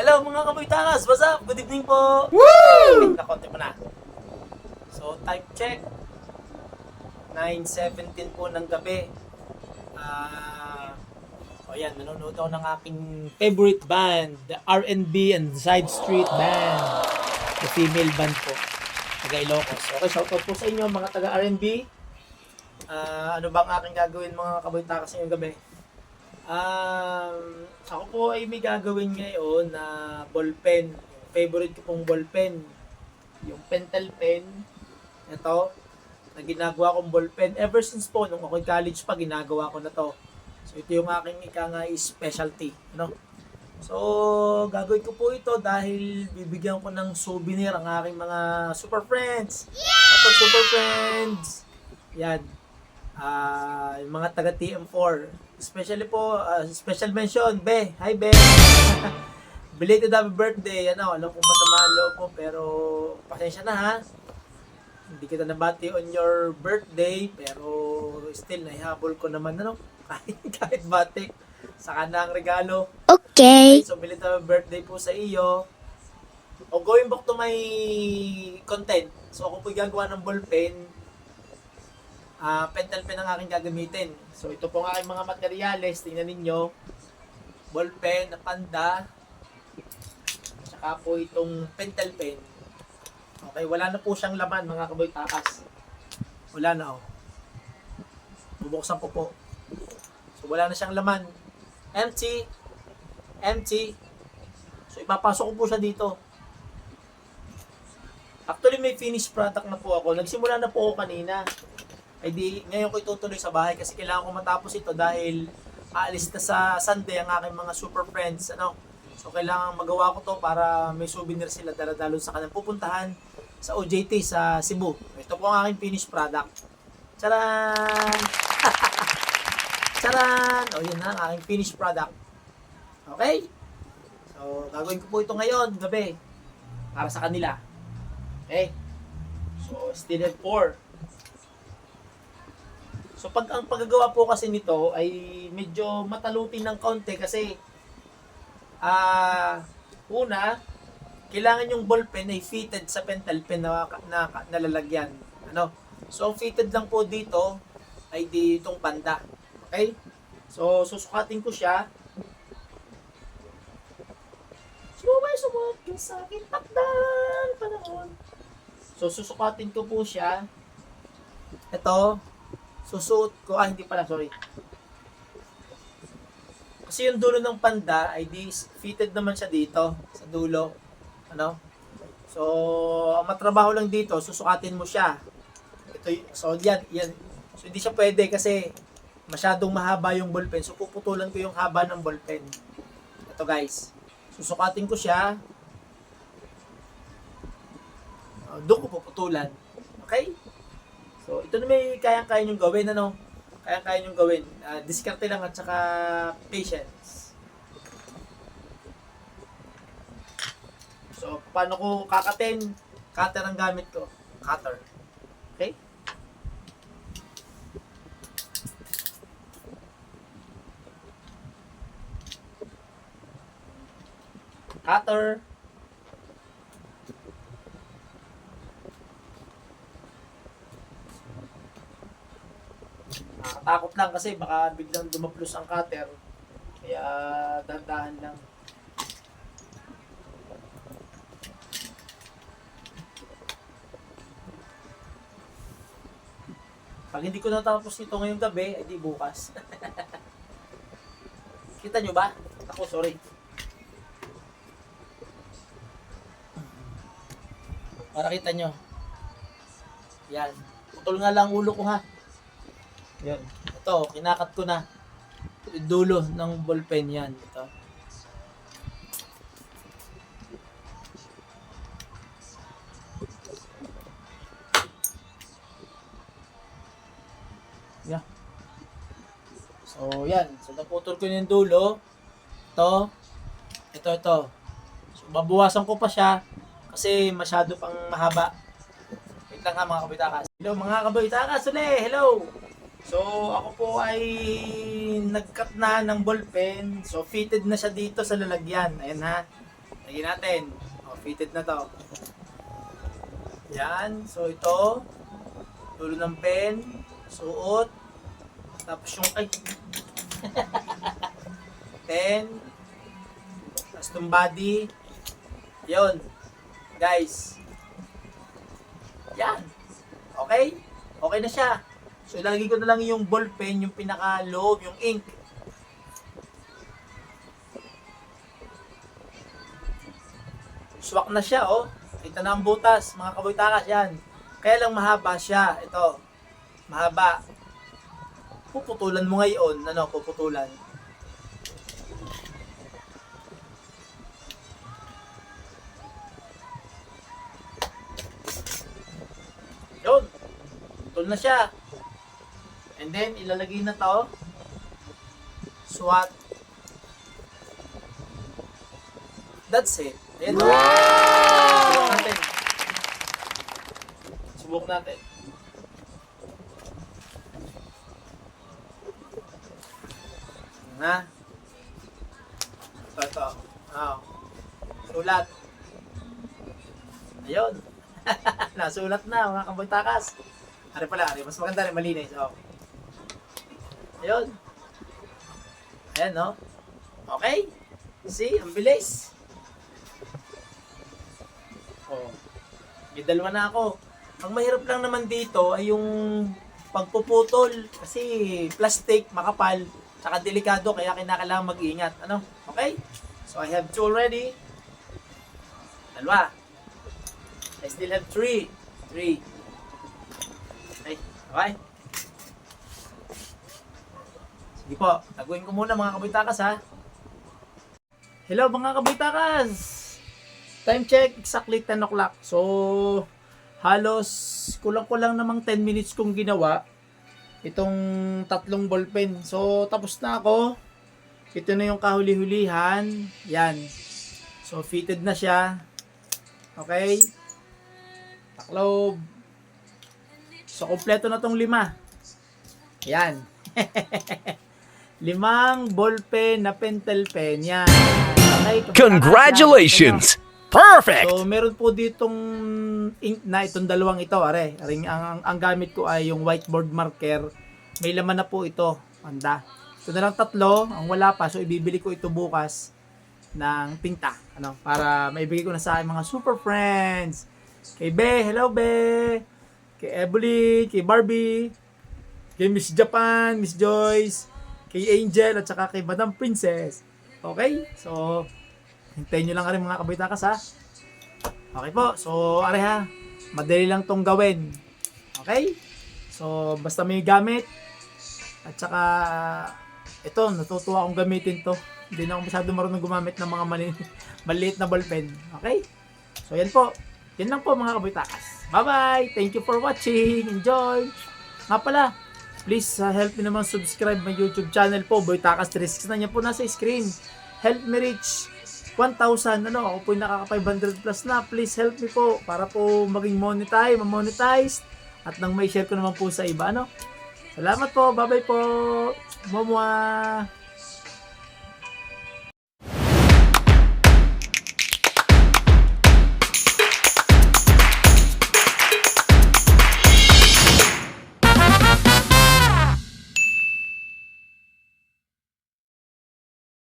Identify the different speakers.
Speaker 1: Hello mga kaboytakas! What's up? Good evening po! Woo! Nakonti pa na. So, time check. 9:17 po ng gabi. Ayan, nanonood ako ng aking favorite band, the R&B and Side Street Band. The female band po. Taga Ilocos. Okay, shoutout po sa inyo mga taga R&B. Ano bang aking gagawin mga kaboytakas ngayong gabi? Ako po ay may gagawin ngayon na ballpen. Yung favorite ko pong ballpen. Yung pentel pen. Ito. Na ginagawa kong ballpen. Ever since po, nung ako'y college pa, ginagawa ko na to. So, ito yung aking specialty. No? So, gagawin ko po ito dahil bibigyan ko ng souvenir ang aking mga super friends. Ito, super friends. Yan. Yung mga taga TM4. Especially po, special mention, Be. Hi, Be. Belated happy birthday. Alam kong masama ang loob mo, pero pasensya na ha. Hindi kita nabati on your birthday, pero still, naihabol ko naman, kahit batik. Saka na ang regalo.
Speaker 2: Okay.
Speaker 1: So, belated happy birthday po sa iyo. O, going back to my content. So, ako po gagawa ng ballpen. Pentel pen ang aking gagamitin. So, ito po ang aking mga materyales. Tingnan ninyo. Ballpen na panda. Tsaka po itong pentel pen. Okay, wala na po siyang laman mga kaboytakas. Wala na Bubuksan ko po. So, wala na siyang laman. Empty. Empty. So, ipapasok ko po siya dito. Actually, may finished product na po ako. Nagsimula na po ako kanina. Ay di, ngayon ko itutuloy sa bahay kasi kailangan ko matapos ito dahil aalis na sa Sunday ang aking mga super friends. So, kailangan magawa ko to para may souvenir sila daladalo sa kanilang pupuntahan sa OJT sa Cebu. Ito po ang aking finished product. Charan! Charan! Yun na ang aking finished product. Okay? So, gagawin ko po ito ngayon, gabi. Para sa kanila. Okay? So, still at 4. So, ang paggagawa po kasi nito ay medyo matalutin ng kaunti kasi una, kailangan yung ballpen ay fitted sa pentel pen na nalalagyan. So, ang fitted lang po dito ay ditong banda. Okay? So, susukatin ko siya. Sumuot ka sa akin takdang panahon. So, susukatin ko po siya. Ito. Susuot ko, hindi pala, sorry. Kasi yung dulo ng panda ay fitted naman siya dito, sa dulo. So, ang matrabaho lang dito, susukatin mo siya. So, yan. So, hindi siya pwede kasi masyadong mahaba yung ballpen. So, puputulan ko yung haba ng ballpen. Ito guys. Susukatin ko siya. Doon ko puputulan. Okay? So, ito na may kayang-kaya nyong gawin, Kayang-kaya nyong gawin. Diskarte lang at saka patience. So, paano ko kakatin? Cutter ang gamit ko. Cutter. Okay? Cutter. Nakakatakot lang kasi baka biglang dumaplos ang cutter. Kaya dahan-dahan lang. Pag hindi ko natapos ito ngayong gabi, ay di bukas. Kita nyo ba? Ako, sorry. Para kita nyo. Yan. Putol nga lang ulo ko ha. Yan. Ito, kinakat ko na. Dulo ng ballpen yan. Ito. Yeah. So, yan. So, naputol ko yung dulo. Ito. Ito. So, babawasan ko pa siya kasi masyado pang mahaba. Wait lang ha mga kaboytakas. Hello mga kaboytakas ulit. Hello. So, ako po ay nag-cut na ng ballpen. So, fitted na siya dito sa lalagyan. Ayan ha. Lagyan natin. Fitted na to. Yan. So, ito. Dulo ng pen. Suot. Tapos yung, ay. Pen. Tapos itong body. Yun. Guys. Yan. Okay? Okay na siya. So, ilalagay ko na lang yung ball pen, yung pinaka-loob, yung ink. Swak na siya, oh. Ito na ang butas, mga kaboy-takas, yan. Kaya lang mahaba siya. Ito. Mahaba. Puputulan mo ngayon. Ano, puputulan. Yun. Putul na siya. And then, ilalagay na to. Swat. That's it. Ayan. Wow! Subok natin. Subok natin. Na. Ito. Oh. Sulat. Ayun. Nasulat na, mga kaboy-takas. Ari pala, ari. Mas maganda rin, malinis. Oh. Ayun. Ayan, no? Okay. See? Ang bilis. Oh. May dalawa na ako. Ang mahirap lang naman dito ay yung pagpuputol. Kasi plastic, makapal, tsaka delikado, kaya kinakailangan mag-ingat. Ano? Okay? So, I have 2 already. Dalawa. I still have 3. 3. Okay. Okay. Sige po. Taguin ko muna mga kaboy-takas, ha. Hello mga kaboy-takas. Time check, exactly 10 o'clock. So, halos kulang-kulang namang 10 minutes kong ginawa itong 3 ballpen. So, tapos na ako. Ito na yung kahuli-hulihan. Yan. So, fitted na siya. Okay. Taklob. So, kompleto na tong 5. Yan. 5 ballpen na pentel pen. Yan. Okay.
Speaker 2: Congratulations! Perfect!
Speaker 1: So, meron po ditong ink na itong dalawang ito, are. Ang gamit ko ay yung whiteboard marker. May laman na po ito. Handa. Ito na lang 3, ang wala pa. So, ibibili ko ito bukas ng tinta. Ano, para maibigay ko na sa aking mga super friends. Kay Be, hello Be. Kay Evelyn, kay Barbie. Kay Miss Japan, Miss Joyce. Kay Angel, at saka kay Madam Princess. Okay? So, hintayin nyo lang rin mga kaboy-takas, ha. Okay po. So, are ha. Madali lang tong gawin. Okay? So, basta may gamit. At saka, ito, natutuwa akong gamitin to. Hindi na ako masyado marunong gumamit ng mga maliit na ballpen. Okay? So, yan po. Yan lang po mga kaboy-takas. Bye-bye! Thank you for watching. Enjoy! Nga pala, please help me naman subscribe my YouTube channel po. Boy-takas 360 na niya po nasa screen. Help me reach 1,000, ako po yung nakaka 500 plus na. Please help me po para po maging monetize at nang may share ko naman po sa iba, Salamat po, bye bye po. Mwah!